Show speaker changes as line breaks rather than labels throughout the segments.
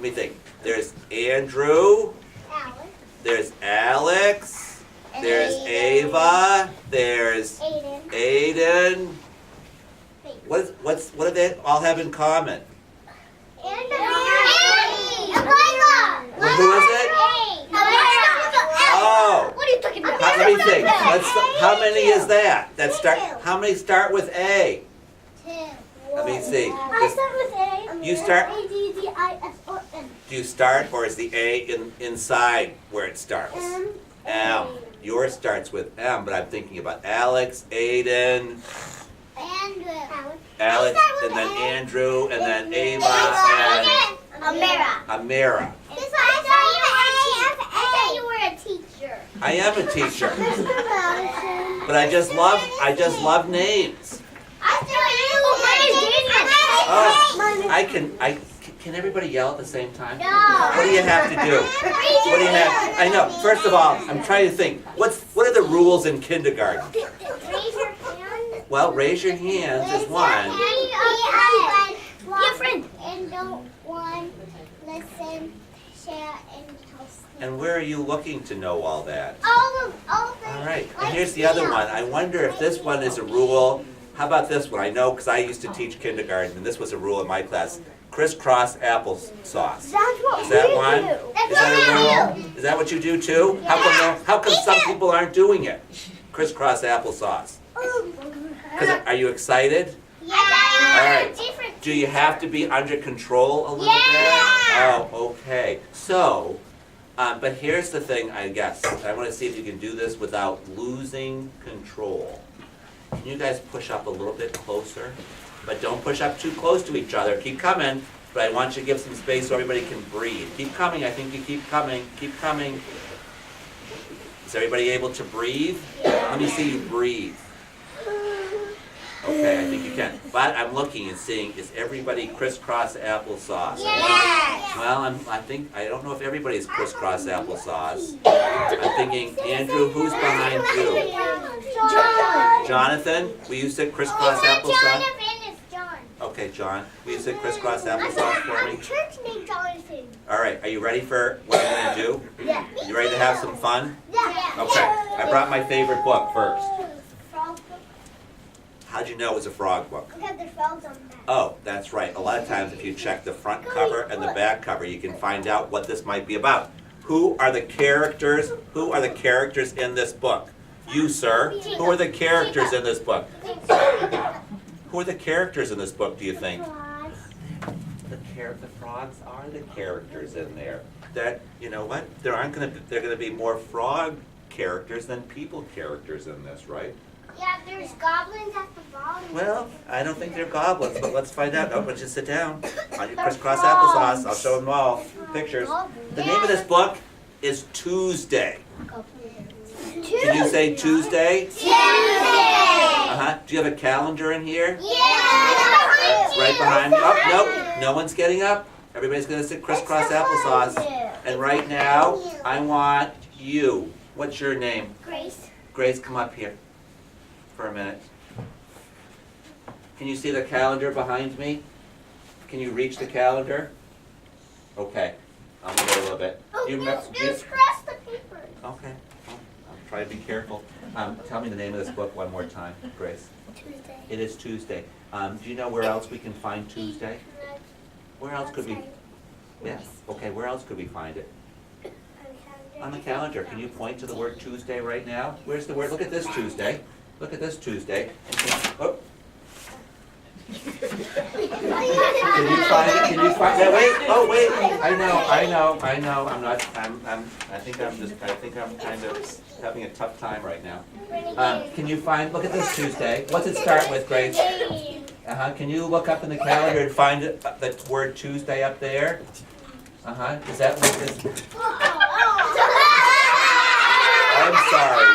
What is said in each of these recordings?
Let me think. There's Andrew.
Alex.
There's Alex. There's Ava. There's Aiden. What do they all have in common?
And
Who is it? Oh.
What are you talking about?
Let me think. How many is that? How many start with A?
2.
Let me see.
I start with A.
You start.
A-D-D-I-S-O-N.
Do you start, or is the A inside where it starts? M. Yours starts with M, but I'm thinking about Alex, Aiden, Alex, and then Andrew, and then Ava, and Amira.
I thought you were a teacher.
I am a teacher, but I just love names. Oh, can everybody yell at the same time?
No.
What do you have to do? What do you have? I know. First of all, I'm trying to think. What are the rules in kindergarten?
Raise your hand.
Well, raise your hands is one.
Be a friend. And don't listen, share, and post.
And where are you looking to know all that?
All of them.
All right. And here's the other one. I wonder if this one is a rule. How about this one? I know because I used to teach kindergarten, and this was a rule in my class. Crisscross applesauce.
That's what
Is that
we
one?
do.
Is that a rule? Is that what you do too? How come some people aren't doing it? Crisscross applesauce. Are you excited?
Yeah.
All right. Do you have to be under control a little bit? Oh, okay. So, but here's the thing, I guess. I want to see if you can do this without losing control. Can you guys push up a little bit closer? But don't push up too close to each other. Keep coming, but I want you to give some space so everybody can breathe. Keep coming. I think you keep coming. Keep coming. Is everybody able to breathe? Let me see you breathe. Okay, I think you can. But I'm looking and seeing, is everybody crisscross applesauce?
Yes.
Well, I don't know if everybody's crisscross applesauce. I'm thinking, Andrew, who's behind you? Jonathan, will you sit crisscross applesauce?
Jonathan, it's John.
Okay, John, will you sit crisscross applesauce for me?
I'm church named Jonathan.
All right, are you ready for what I'm going to do?
Yeah.
You ready to have some fun?
Yeah.
Okay, I brought my favorite book first.
Frog book.
How'd you know it was a frog book?
Look at the frogs on that.
Oh, that's right. A lot of times if you check the front cover and the back cover, you can find out what this might be about. Who are the characters? Who are the characters in this book? You, sir. Who are the characters in this book? Who are the characters in this book, do you think? The frogs are the characters in there. That, you know what? There are gonna be more frog characters than people characters in this, right?
Yeah, there's goblins at the bottom.
Well, I don't think they're goblins, but let's find out. Oh, but just sit down. On your crisscross applesauce. I'll show them all pictures. The name of this book is Tuesday. Can you say Tuesday?
Tuesday.
Do you have a calendar in here?
Yeah.
Right behind me. Oh, nope. No one's getting up. Everybody's going to sit crisscross applesauce. And right now, I want you. What's your name?
Grace.
Grace, come up here for a minute. Can you see the calendar behind me? Can you reach the calendar? Okay. I'm going to go a little bit.
Oh,
Do you remember-
just cross the paper.
Okay. I'll try to be careful. Tell me the name of this book one more time, Grace.
Tuesday.
It is Tuesday. Do you know where else we can find Tuesday? Where else could we? Yes. Okay, where else could we find it? On the calendar. Can you point to the word Tuesday right now? Where's the word? Look at this Tuesday. Look at this Tuesday. Oh. Can you find it? Can you find that? Wait. Oh, wait. I know. I'm not. I think I'm kind of having a tough time right now. Can you find? Look at this Tuesday. What's it start with, Grace? Can you look up in the calendar and find the word Tuesday up there? Is that what this? I'm sorry.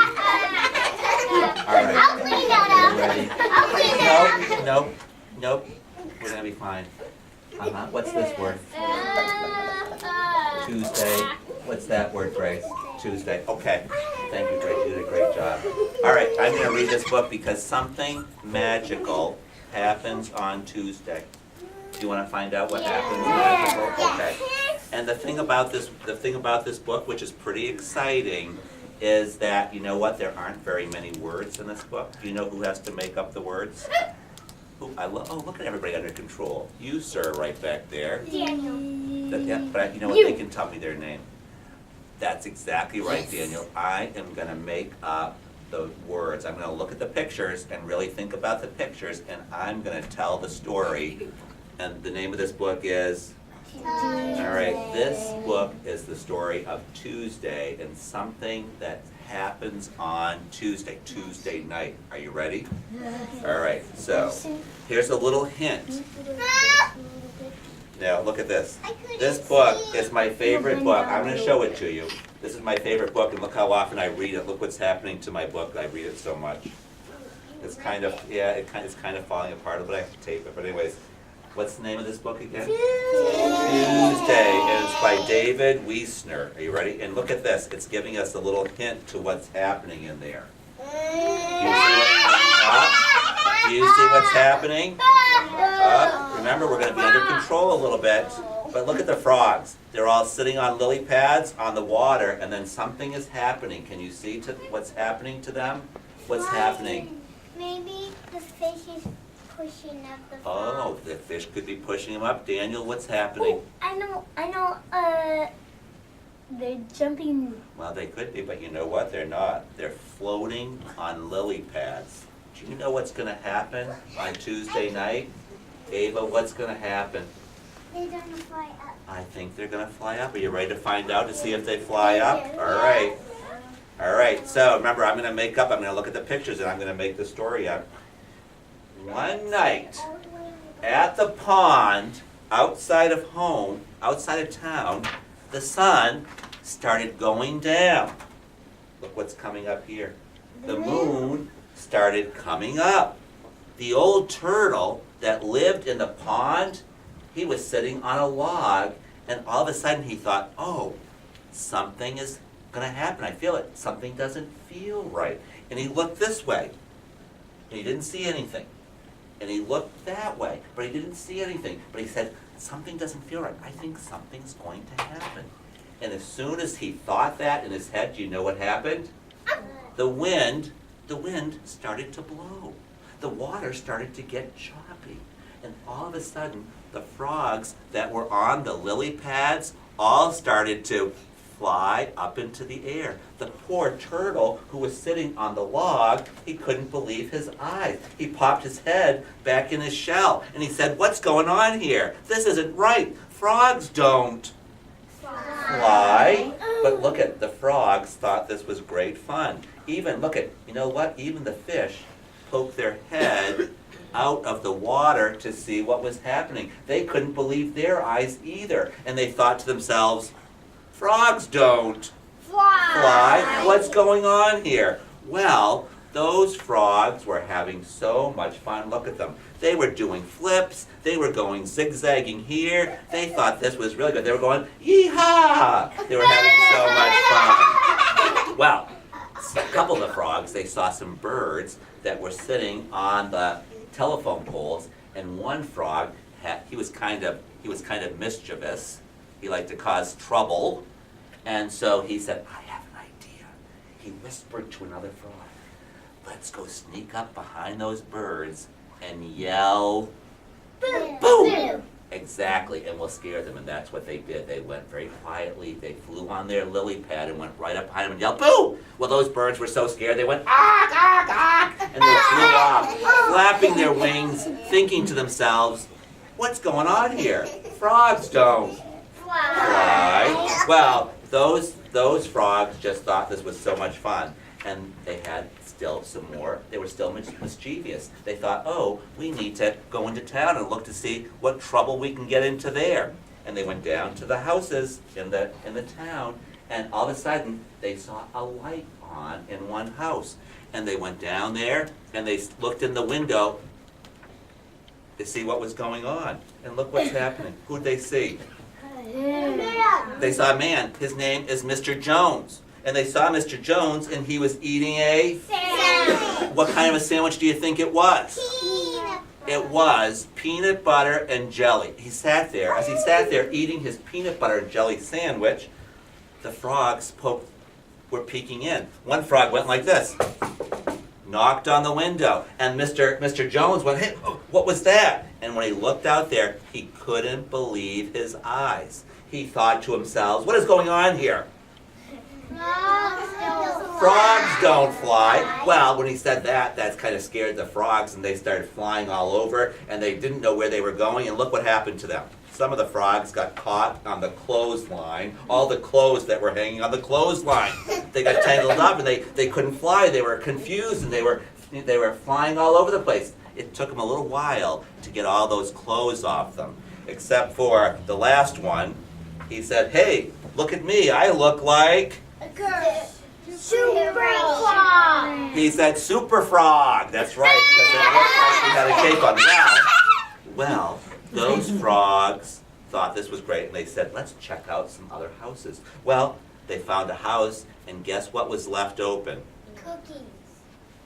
All right.
I'll clean that up.
Ready? Nope. We're gonna be fine. What's this word? Tuesday. What's that word, Grace? Tuesday. Okay. Thank you, Grace. You did a great job. All right. I'm gonna read this book because something magical happens on Tuesday. Do you want to find out what happens magical? Okay. And the thing about this book, which is pretty exciting, is that, you know what, there aren't very many words in this book. Do you know who has to make up the words? Oh, look at everybody under control. You, sir, right back there.
Daniel.
Yeah, but you know what, they can tell me their name. That's exactly right, Daniel. I am gonna make up the words. I'm gonna look at the pictures and really think about the pictures, and I'm gonna tell the story. And the name of this book is? All right, this book is the story of Tuesday and something that happens on Tuesday night. Are you ready? All right, so here's a little hint. Now, look at this. This book is my favorite book. I'm going to show it to you. This is my favorite book, and look how often I read it. Look what's happening to my book. I read it so much. It's kind of, it's kind of falling apart, but I have to tape it. But anyways, what's the name of this book again? Tuesday, and it's by David Wiesner. Are you ready? And look at this. It's giving us a little hint to what's happening in there. Do you see what's happening? Remember, we're going to be under control a little bit. But look at the frogs. They're all sitting on lily pads on the water, and then something is happening. Can you see what's happening to them? What's happening?
Maybe the fish is pushing up the frog.
Oh, the fish could be pushing them up. Daniel, what's happening?
I know, they're jumping.
Well, they could be, but you know what? They're not. They're floating on lily pads. Do you know what's going to happen on Tuesday night? Ava, what's going to happen?
They're gonna fly up.
I think they're going to fly up. Are you ready to find out to see if they fly up? All right. All right. So remember, I'm going to look at the pictures and I'm going to make the story up. One night at the pond outside of town, the sun started going down. Look what's coming up here. The moon started coming up. The old turtle that lived in the pond, he was sitting on a log, and all of a sudden he thought, oh, something is going to happen. I feel it. Something doesn't feel right. And he looked this way, and he didn't see anything. And he looked that way, but he didn't see anything. But he said, something doesn't feel right. I think something's going to happen. And as soon as he thought that in his head, do you know what happened? The wind started to blow. The water started to get choppy. And all of a sudden, the frogs that were on the lily pads all started to fly up into the air. The poor turtle who was sitting on the log, he couldn't believe his eyes. He popped his head back in his shell and he said, what's going on here? This isn't right. Frogs don't fly. But look at the frogs thought this was great fun. Even the fish poked their head out of the water to see what was happening. They couldn't believe their eyes either. And they thought to themselves, frogs don't fly. What's going on here? Well, those frogs were having so much fun. Look at them. They were doing flips. They were going zigzagging here. They thought this was really good. They were going, yee-haw! They were having so much fun. Well, a couple of the frogs, they saw some birds that were sitting on the telephone poles, and one frog he was kind of mischievous. He liked to cause trouble, and so he said, I have an idea. He whispered to another frog, let's go sneak up behind those birds and yell, boom! Boom! Exactly, and we'll scare them, and that's what they did. They went very quietly, they flew on their lily pad and went right up behind them and yelled, boo! Well, those birds were so scared, they went, ah, ah, ah, and they flew off, flapping their wings, thinking to themselves, what's going on here? Frogs don't fly. Well, those frogs just thought this was so much fun, and they had still some more. They were still mischievous. They thought, oh, we need to go into town and look to see what trouble we can get into there. And they went down to the houses in the town, and all of a sudden they saw a light on in one house. And they went down there and they looked in the window to see what was going on. And look what's happening. Who'd they see? They saw a man. His name is Mr. Jones. And they saw Mr. Jones, and he was eating a sandwich. What kind of a sandwich do you think it was? It was peanut butter and jelly. He sat there, as he sat there eating his peanut butter and jelly sandwich, the frogs were peeking in. One frog went like this, knocked on the window, and Mr. Jones went, "Hey, what was that?" And when he looked out there, he couldn't believe his eyes. He thought to himself, "What is going on here? Frogs don't fly." Well, when he said that, that's kind of scared the frogs, and they started flying all over, and they didn't know where they were going, and look what happened to them. Some of the frogs got caught on the clothesline, all the clothes that were hanging on the clothesline. They got tangled up, and they couldn't fly. They were confused, and they were flying all over the place. It took them a little while to get all those clothes off them, except for the last one. He said, "Hey, look at me, I look like..."
Super frog.
He said super frog. That's right, because it looked like he had a cape on. Well, those frogs thought this was great, and they said, "Let's check out some other houses." Well, they found a house, and guess what was left open?
Cookies.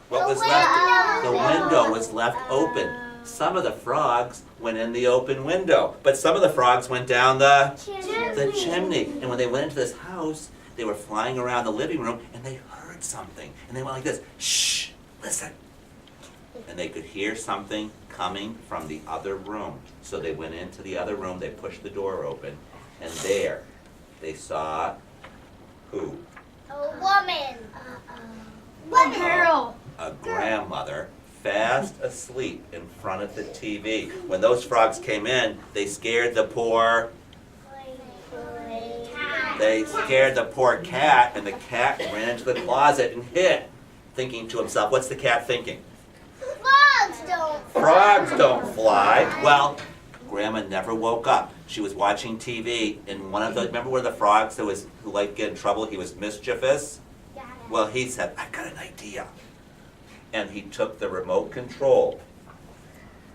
What was left? The window was left open. Some of the frogs went in the open window, but some of the frogs went down the chimney. And when they went into this house, they were flying around the living room, and they heard something. And they went like this, "Shh, listen." And they could hear something coming from the other room. So they went into the other room, they pushed the door open, and there they saw who?
A woman.
A girl.
A grandmother fast asleep in front of the TV. When those frogs came in, they scared the poor cat, and the cat ran into the closet and hid, thinking to himself, what's the cat thinking? Frogs don't fly. Well, Grandma never woke up. She was watching TV, and remember one of the frogs who liked to get in trouble? He was mischievous. Well, he said, "I've got an idea." And he took the remote control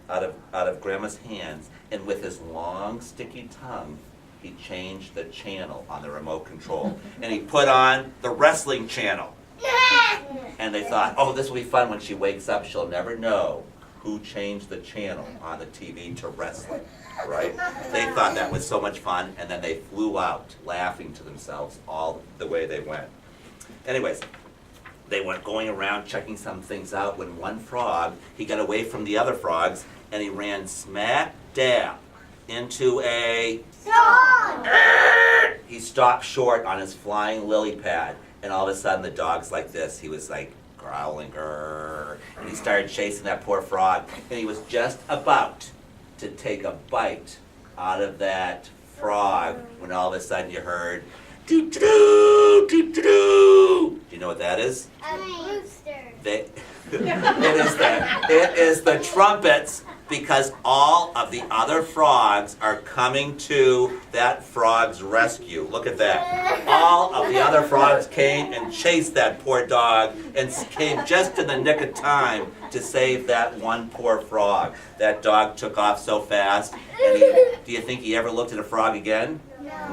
out of Grandma's hands, and with his long, sticky tongue, he changed the channel on the remote control. And he put on the wrestling channel. And they thought, "Oh, this will be fun. When she wakes up, she'll never know who changed the channel on the TV to wrestling," right? They thought that was so much fun, and then they flew out laughing to themselves all the way they went. Anyways, they went going around checking some things out when one frog, he got away from the other frogs, and he ran smack dab into a
Dog.
He stopped short on his flying lily pad, and all of a sudden the dog's like this. He was like growling, grrr, and he started chasing that poor frog, and he was just about to take a bite out of that frog when all of a sudden you heard doo-doo-doo, doo-doo-doo. Do you know what that is?
A rooster.
It is the trumpets, because all of the other frogs are coming to that frog's rescue. Look at that. All of the other frogs came and chased that poor dog and came just in the nick of time to save that one poor frog. That dog took off so fast. And do you think he ever looked at a frog again?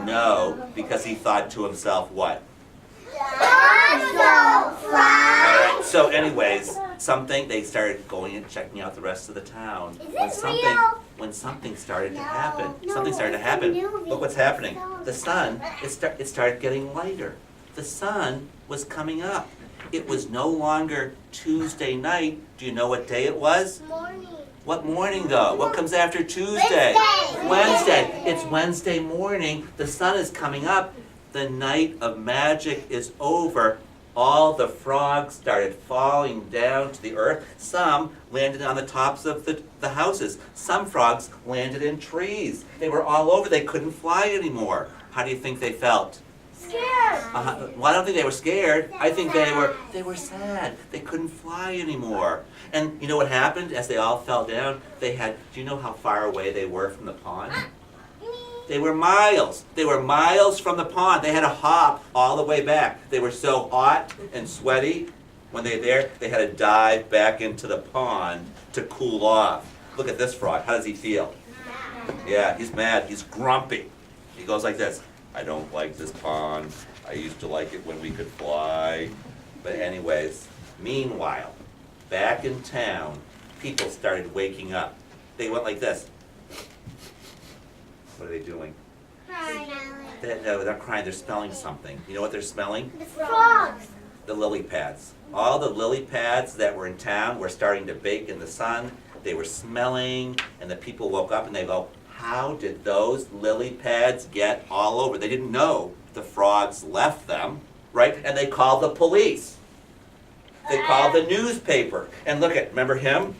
No, because he thought to himself, what? Alright, so anyways, they started going and checking out the rest of the town. When something started to happen. Look what's happening. The sun, it started getting lighter. The sun was coming up. It was no longer Tuesday night. Do you know what day it was?
Morning.
What morning though? What comes after Tuesday? Wednesday. It's Wednesday morning. The sun is coming up. The night of magic is over. All the frogs started falling down to the earth. Some landed on the tops of the houses. Some frogs landed in trees. They were all over. They couldn't fly anymore. How do you think they felt?
Scared.
Well, I don't think they were scared. I think they were sad. They couldn't fly anymore. And you know what happened as they all fell down? Do you know how far away they were from the pond? They were miles. They were miles from the pond. They had to hop all the way back. They were so hot and sweaty. When they were there, they had to dive back into the pond to cool off. Look at this frog. How does he feel? Yeah, he's mad. He's grumpy. He goes like this. "I don't like this pond. I used to like it when we could fly." But anyways, meanwhile, back in town, people started waking up. They went like this. What are they doing? No, they're not crying, they're smelling something. You know what they're smelling?
The frogs.
The lily pads. All the lily pads that were in town were starting to bake in the sun. They were smelling, and the people woke up and they go, how did those lily pads get all over? They didn't know the frogs left them, right? And they called the police. They called the newspaper. And look at, remember him?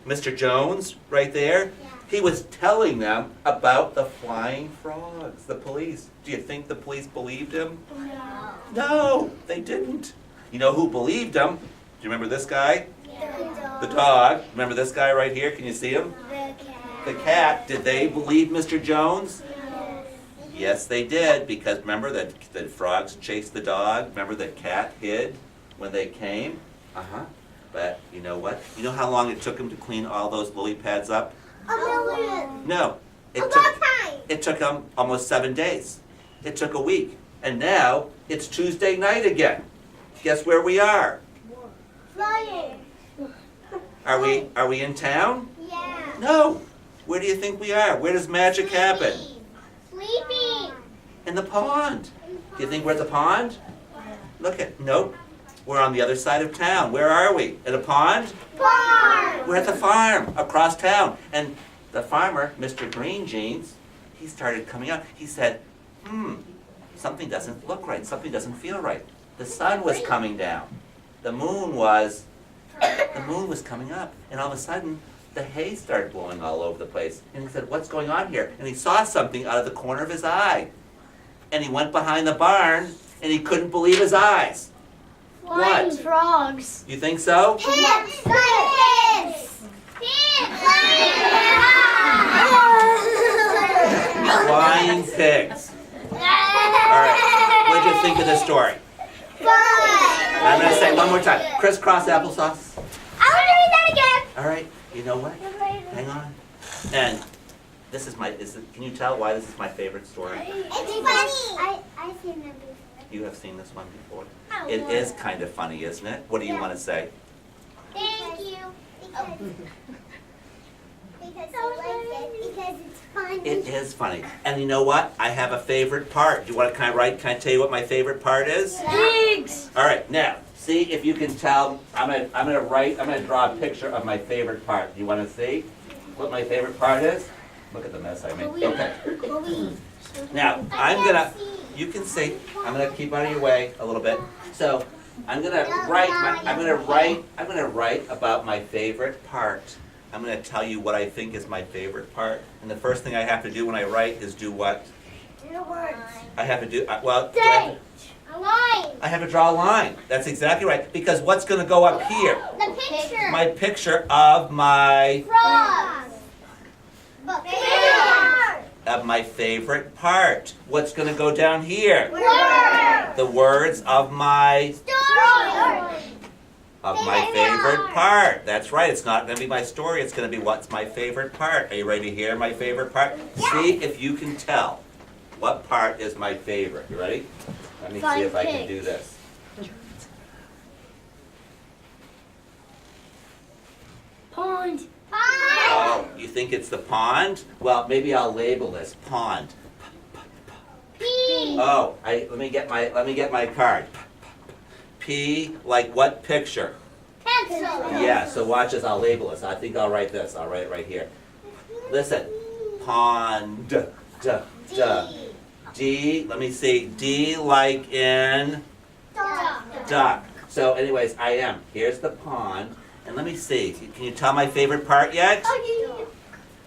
Mr. Jones, right there?
Yeah.
He was telling them about the flying frogs, the police. Do you think the police believed him?
No.
No, they didn't. You know who believed him? Do you remember this guy?
Yeah.
The dog. Remember this guy right here? Can you see him?
The cat.
The cat. Did they believe Mr. Jones?
Yes.
Yes, they did, because remember that the frogs chased the dog? Remember the cat hid when they came? Uh-huh. But you know what? You know how long it took him to clean all those lily pads up?
A million.
No.
A long time.
It took him almost 7 days. It took a week. And now it's Tuesday night again. Guess where we are?
Flying.
Are we in town?
Yeah.
No. Where do you think we are? Where does magic happen?
Sleeping.
In the pond. Do you think we're at the pond? Look at, nope. We're on the other side of town. Where are we? At a pond?
Farm.
We're at the farm across town. And the farmer, Mr. Green Jeans, he started coming up. He said, something doesn't look right. Something doesn't feel right. The sun was coming down. The moon was coming up. And all of a sudden, the hay started blowing all over the place. And he said, what's going on here? And he saw something out of the corner of his eye. And he went behind the barn, and he couldn't believe his eyes.
Flying
What?
frogs.
You think so?
Pigs. Pigs.
Flying pigs. All right. What did you think of this story? I'm going to say it one more time. Crisscross applesauce.
I want to read that again.
All right. You know what? Hang on. And this is can you tell why this is my favorite story?
It's funny. I've seen them before.
You have seen this one before? It is kind of funny, isn't it? What do you want to say?
Thank you. Because I like it. Because it's funny.
It is funny. And you know what? I have a favorite part. Do you want to can I tell you what my favorite part is?
Pigs.
All right, now, see if you can tell. I'm gonna draw a picture of my favorite part. Do you want to see what my favorite part is? Look at the mess I made. Okay. Now, you can see, I'm gonna keep out of your way a little bit. So, I'm gonna write about my favorite part. I'm gonna tell you what I think is my favorite part. And the first thing I have to do when I write is do what? I have to do,
A line.
I have to draw a line. That's exactly right. Because what's going to go up here?
The picture.
My picture of my
Frogs.
of my favorite part. What's going to go down here?
Word.
The words of my
Story.
favorite part. That's right. It's not going to be my story. It's going to be what's my favorite part. Are you ready to hear my favorite part? See if you can tell what part is my favorite. You ready? Let me see if I can do this.
Pond.
Oh, you think it's the pond? Well, maybe I'll label this pond.
P.
Oh, let me get my card. P like what picture?
Pencil.
Yeah, so watch this, I'll label this. I think I'll write this. I'll write it right here. Listen. Pond. D, let me see. D like in duck. So anyways, I am. Here's the pond. And let me see. Can you tell my favorite part yet?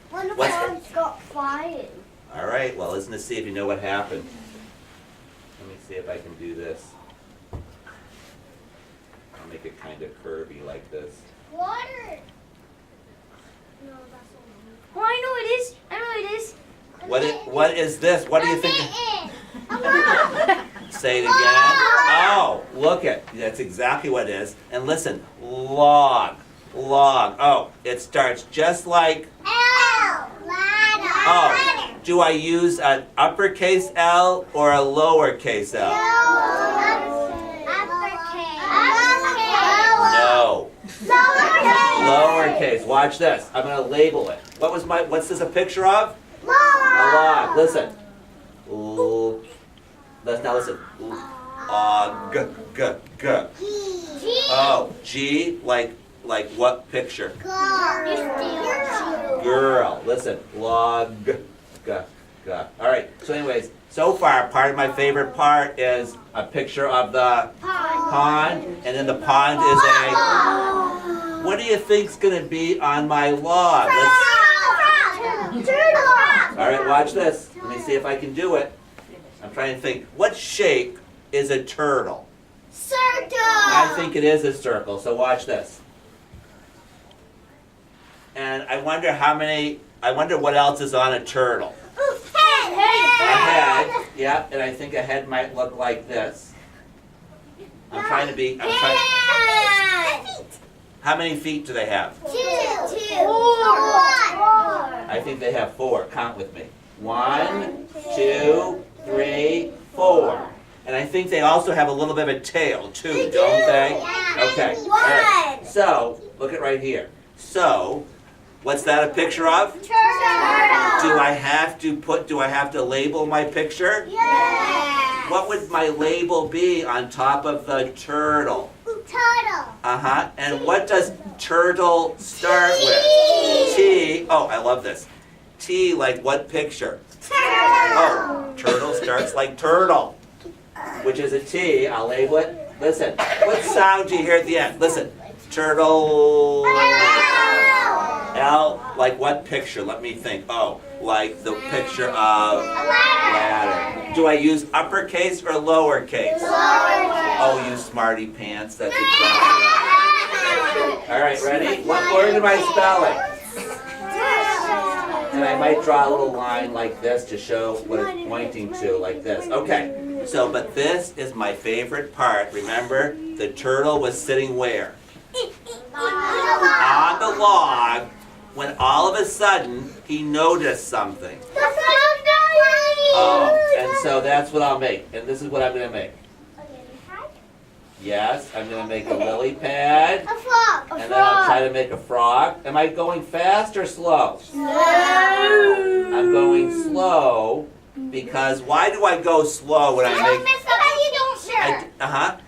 When the
What's-
frogs got flying.
All right, well, listen to see if you know what happened. Let me see if I can do this. I'll make it kind of curvy like this.
Water.
Oh, I know it is. I know it is.
What is this? What do you think? Say it again. Oh, look it. That's exactly what it is. And listen, log. Oh, it starts just like.
L. Ladder.
Oh, do I use an uppercase L or a lowercase L? No. Lowercase. Watch this. I'm going to label it. What's this a picture of? A log. Listen. Now listen. G. Oh, G, like what picture? Girl. Listen. Log. G. All right. So anyways, so far, part of my favorite part is a picture of the pond, and then the pond is a. What do you think's gonna be on my log? All right, watch this. Let me see if I can do it. I'm trying to think. What shape is a turtle?
Circle.
I think it is a circle. So watch this. And I wonder what else is on a turtle. A head, yeah, and I think a head might look like this. I'm trying. How many feet do they have?
Two.
I think they have 4. Count with me. 1, 2, 3, 4. And I think they also have a little bit of a tail too, don't they?
Yeah.
Okay. All right. So, look at right here. So, what's that a picture of?
Turtle.
Do I have to label my picture?
Yeah.
What would my label be on top of the turtle?
Turtle.
Uh-huh. And what does turtle start with? T. Oh, I love this. T like what picture?
Turtle.
Oh, turtle starts like turtle, which is a T. I'll label it. Listen, what sound do you hear at the end? Listen. Turtle. L, like what picture? Let me think. Oh, like the picture of ladder. Do I use uppercase or lowercase? Oh, you smarty pants. That's exactly. All right, ready? What word am I spelling? And I might draw a little line like this to show what it's pointing to, like this. Okay, so, but this is my favorite part. Remember, the turtle was sitting where? On the log, when all of a sudden he noticed something. Oh, and so that's what I'll make. And this is what I'm going to make. Yes, I'm going to make a lily pad.
A frog.
And then I'll try to make a frog. Am I going fast or slow? I'm going slow because why do I go slow when I make...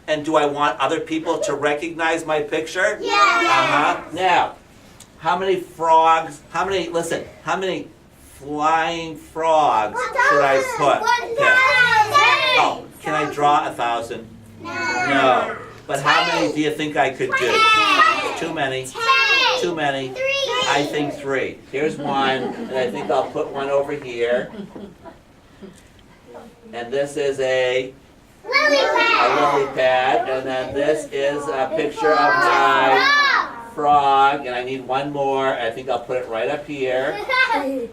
And do I want other people to recognize my picture?
Yeah.
Now, how many flying frogs should I put? Okay. Oh, can I draw 1,000? No. But how many do you think I could do? Too many. Too many. I think 3. Here's one, and I think I'll put one over here. And this is a lily pad, and then this is a picture of my frog, and I need one more. I think I'll put it right up here.
A lily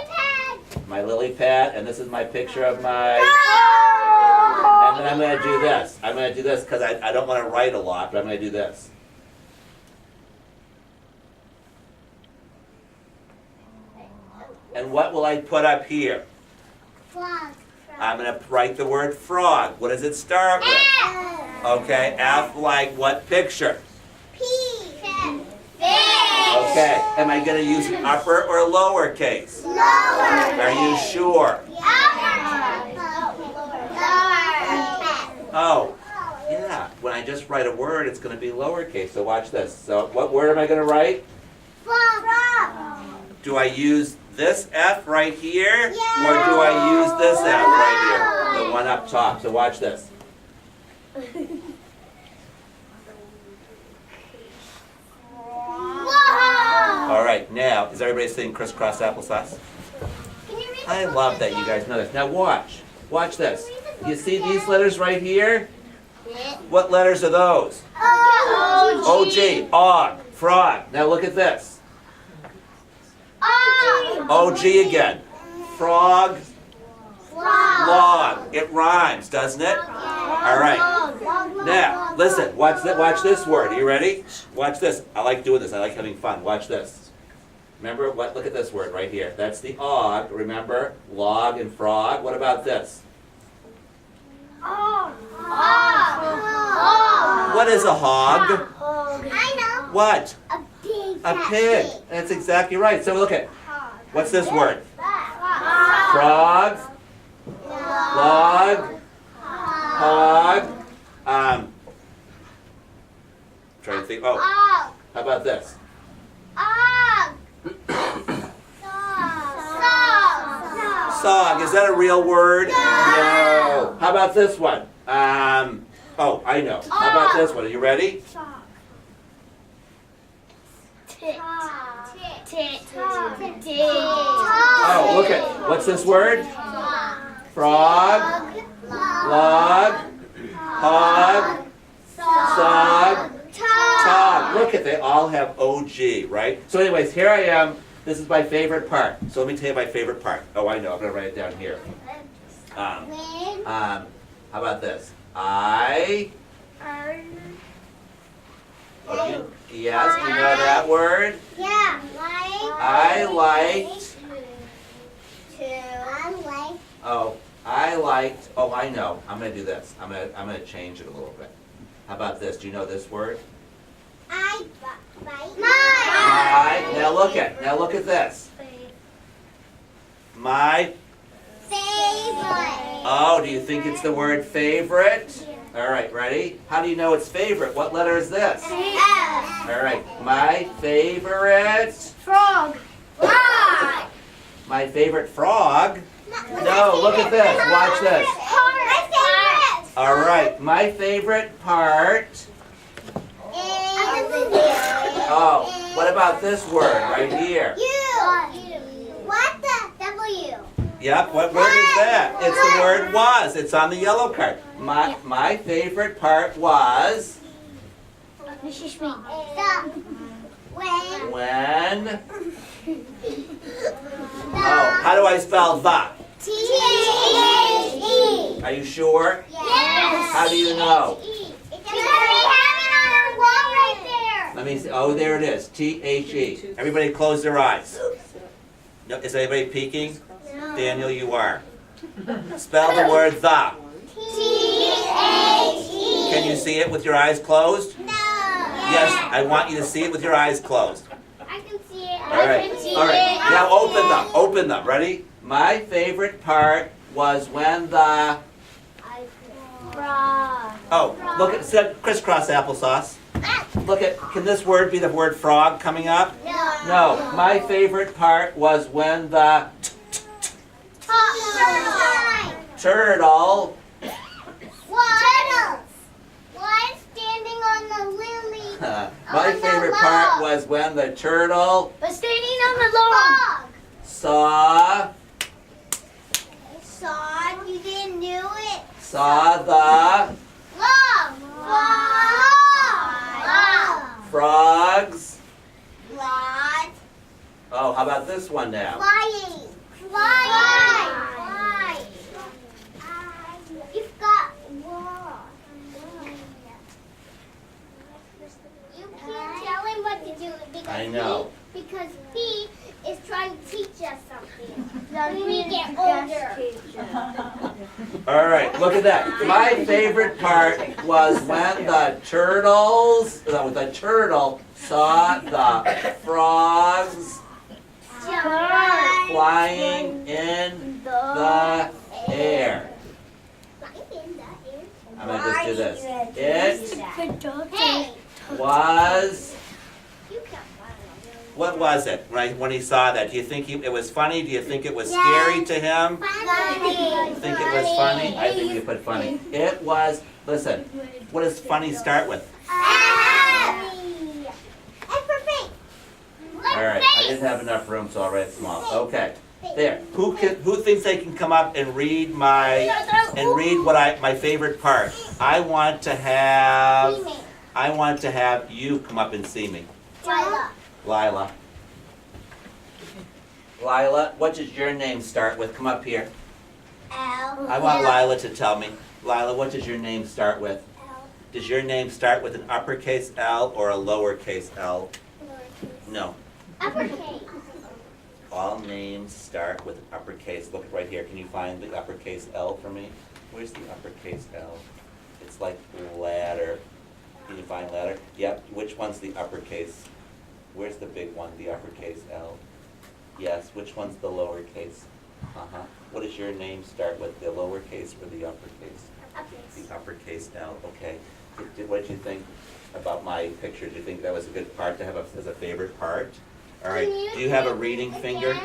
pad.
My lily pad, and this is my picture of my... And then I'm going to do this. I'm going to do this because I don't want to write a lot, but I'm going to do this. And what will I put up here?
Frog.
I'm going to write the word frog. What does it start with?
F.
Okay, F like what picture?
P. Fish.
Okay, am I going to use upper or lower case?
Lower.
Are you sure? Oh, yeah. When I just write a word, it's going to be lowercase. So watch this. So what word am I going to write?
Frog.
Do I use this F right here? Or do
Yeah.
I use this F right here? The one up top. So watch this.
Whoa.
All right, now, is everybody saying crisscross applesauce?
Can you read
I love that you guys know this. Now watch. Watch this. You see these letters right here? What letters are those? O-G, og, frog. Now look at this. O-G again. Frog, log. It rhymes, doesn't it? All right. Now, listen, watch this word. Are you ready? Watch this. I like doing this. I like having fun. Watch this. Remember, look at this word right here. That's the og. Remember, log and frog. What about this? What is a hog?
I know.
What?
A big
A pig. That's exactly right. So look at, what's this word? Frog, log, hog. Trying to think. Oh, how about this? Sog. Is that a real word? No. How about this one? Oh, I know. How about this one? Are you ready? Oh, look at, what's this word? Frog, log, hog, sog, tog. Look at, they all have OG, right? So anyways, here I am. This is my favorite part. So let me tell you my favorite part. Oh, I know. I'm going to write it down here. How about this? Yes, you know that word?
Yeah.
I liked. Oh, I know. I'm going to do this. I'm going to change it a little bit. How about this? Do you know this word? My. Now look at this. My.
Favorite.
Oh, do you think it's the word favorite? All right, ready? How do you know it's favorite? What letter is this? All right, my favorite.
Frog.
My favorite frog. No, look at this. Watch this.
My favorite.
All right, my favorite part. Oh, what about this word right here?
What the W?
Yep, what word is that? It's the word was. It's on the yellow card. My favorite part was when. Oh, how do I spell the?
T-H-E.
Are you sure?
Yes.
How do you know?
Because we have it on our wall right there.
Let me see. Oh, there it is. T-H-E. Everybody close their eyes. No, is anybody peeking? Daniel, you are. Spell the word the.
T-H-E.
Can you see it with your eyes closed?
No.
Yes, I want you to see it with your eyes closed.
I can see it.
All right. All right. Now open them. Open them. Ready? My favorite part was when the. Oh, look at, said crisscross applesauce. Look at, can this word be the word frog coming up? No. My favorite part was when the turtle.
Turtles. One standing on the lily.
My favorite part was when the turtle
But standing on the log.
saw
You didn't do it.
the
Log.
frogs.
Lot.
Oh, how about this one now?
Flying. You've got wall. You can't tell him what to do because
I know.
Because he is trying to teach us something when we get older.
All right, look at that. My favorite part was when the turtle saw the frogs flying in the air. I'm gonna just do this.
Hey,
It was.
you can't find
What was it when he saw that? Do you think it was funny? Do you think it was scary to him?
Funny.
You think it was funny? I think we put funny. It was. Listen, what does funny start with?
Happy. And for face.
All right, I didn't have enough room, so I'll write it small. Okay, there. Who thinks they can come up and read my my favorite part? I want to have you come up and see me. Lila, what does your name start with? Come up here. I want Lila to tell me. Lila, what does your name start with? Does your name start with an uppercase L or a lowercase L? No.
Uppercase.
All names start with an uppercase. Look right here. Can you find the uppercase L for me? Where's the uppercase L? It's like ladder. Can you find ladder? Yep. Which one's the uppercase Where's the big one, the uppercase L? Yes, which one's the lowercase? Uh-huh. What does your name start with, the lowercase or the uppercase? The uppercase L, okay. What did you think about my picture? Did you think that was a good part to have as a favorite part? All right, do you have a reading finger?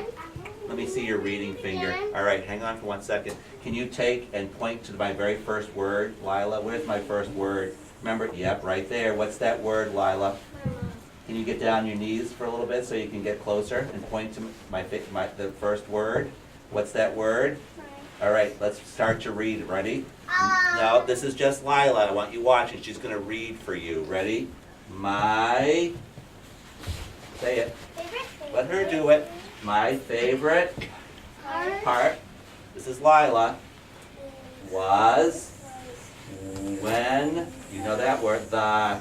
Let me see your reading finger. All right, hang on for 1 second. Can you take and point to my very first word, Lila? Where's my first word? Remember, yep, right there. What's that word, Lila? Can you get down on your knees for a little bit so you can get closer and point to the first word? What's that word? All right, let's start to read. Ready? No, this is just Lila. I want you watching. She's going to read for you. Ready? My, say it. Let her do it. My favorite part, this is Lila, was when, you know that word, the,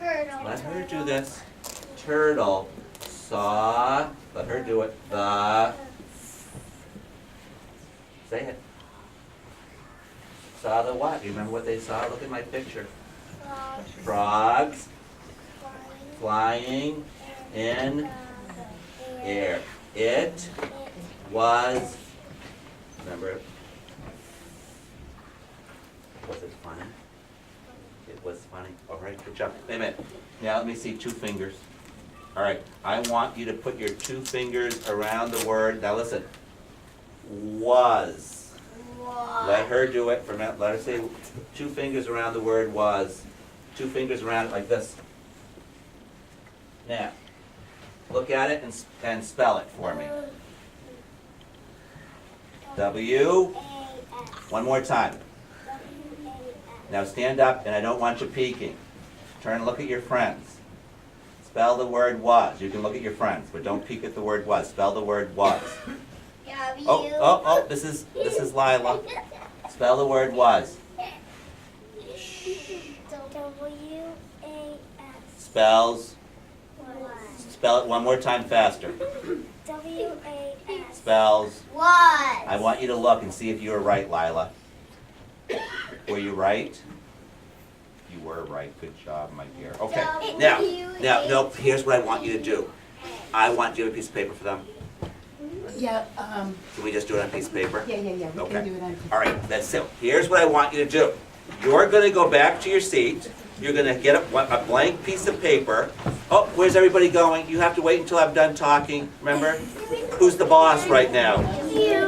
Turtle.
let her do this, turtle saw, let her do it, the, say it. Saw the what? Do you remember what they saw? Look at my picture. Frogs flying in air. It was, remember, was it funny? It was funny. All right, good job. Wait a minute. Now let me see 2 fingers. All right, I want you to put your 2 fingers around the word. Now listen. Was. Let her do it for a minute. Let her say 2 fingers around the word was. 2 fingers around it like this. Now, look at it and spell it for me. W. One more time. Now stand up, and I don't want you peeking. Turn and look at your friends. Spell the word was. You can look at your friends, but don't peek at the word was. Spell the word was. Oh, this is Lila. Spell the word was. Spells. Spell it one more time faster.
W-A-S.
Spells.
Was.
I want you to look and see if you were right, Lila. Were you right? You were right. Good job, my dear. Okay. Now, here's what I want you to do. I want you to have a piece of paper for them.
Yeah,
Can we just do it on a piece of paper?
yeah, we
Okay.
can do it on.
All right, that's it. Here's what I want you to do. You're going to go back to your seat. You're going to get a blank piece of paper. Oh, where's everybody going? You have to wait until I'm done talking. Remember? Who's the boss right now?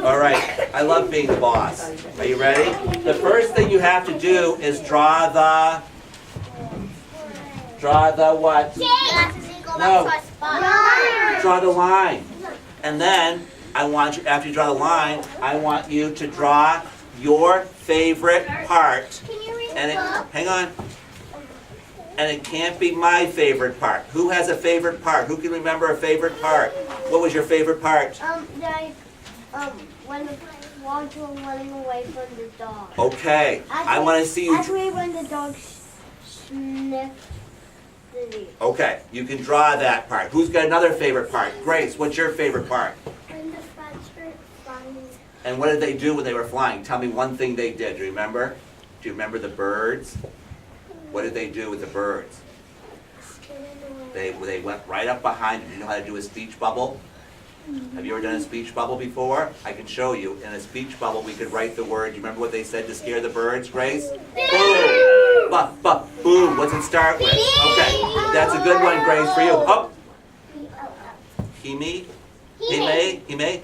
All right. I love being the boss. Are you ready? The first thing you have to do is draw the what? No. Draw the line. And then I want you, after you draw the line, I want you to draw your favorite part. And it, hang on. And it can't be my favorite part. Who has a favorite part? Who can remember a favorite part? What was your favorite part?
When the dogs were running away from the dog.
Okay. I want to see you.
Actually, when the dog sniffed the leaf.
Okay. You can draw that part. Who's got another favorite part? Grace, what's your favorite part?
When the frogs were flying.
And what did they do when they were flying? Tell me one thing they did. Do you remember? Do you remember the birds? What did they do with the birds? They went right up behind them. You know how to do a speech bubble? Have you ever done a speech bubble before? I can show you. In a speech bubble, we could write the word. Do you remember what they said to scare the birds, Grace? Boom! Boom! What's it start with? Okay, that's a good one, Grace, for you. Oh! Hime?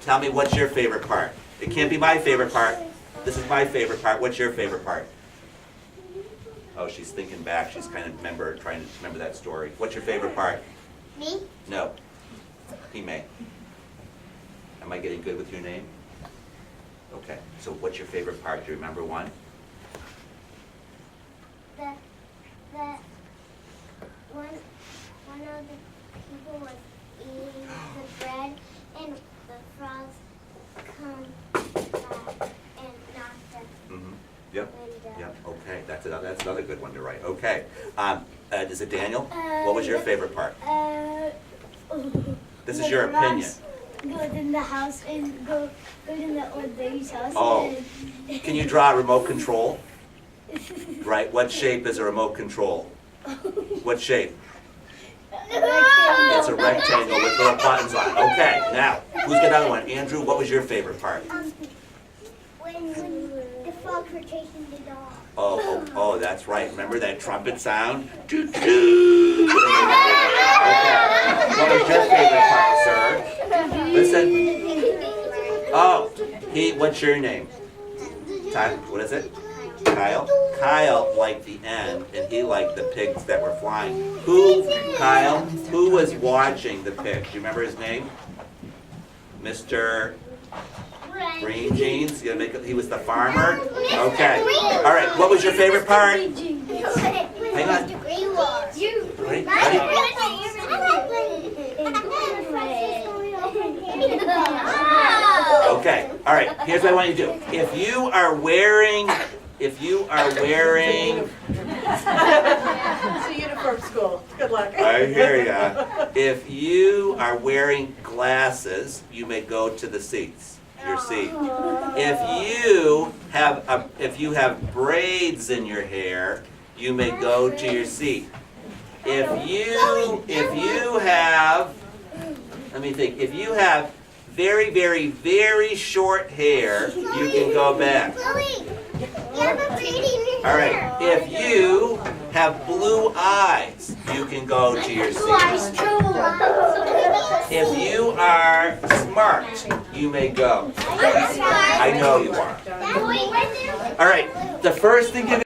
Tell me, what's your favorite part? It can't be my favorite part. This is my favorite part. What's your favorite part? Oh, she's thinking back. She's kind of trying to remember that story. What's your favorite part?
Me?
No. Hime. Am I getting good with your name? Okay. So what's your favorite part? Do you remember one?
One of the people was eating the bread and the frogs come back and knocked them.
Mm-hmm. Yep. Yep. Okay. That's another good one to write. Okay. Is it Daniel? What was your favorite part? This is your opinion.
Go in the house and go in the old lady's house.
Oh. Can you draw a remote control? Right. What shape is a remote control? What shape? It's a rectangle with little buttons on it. Okay, now, who's got another one? Andrew, what was your favorite part?
When the frogs were chasing the dog.
Oh, that's right. Remember that trumpet sound? Toot, toot. Okay. What was your favorite part, sir? Listen. Oh, what's your name? What is it? Kyle? Kyle liked the end, and he liked the pigs that were flying. Kyle, who was watching the pigs? Do you remember his name? Green Jeans? He was the farmer? Okay. All right, what was your favorite part? Hang on. Ready? Okay, all right, here's what I want you to do. If you are wearing,
It's a uniform school. Good luck.
I hear ya. If you are wearing glasses, you may go to the seats, your seat. If you have braids in your hair, you may go to your seat. If you have, let me think, if you have very, very, very short hair, you can go back. All right, if you have blue eyes, you can go to your seat. If you are smart, you may go. I know you are. All right, the first thing you're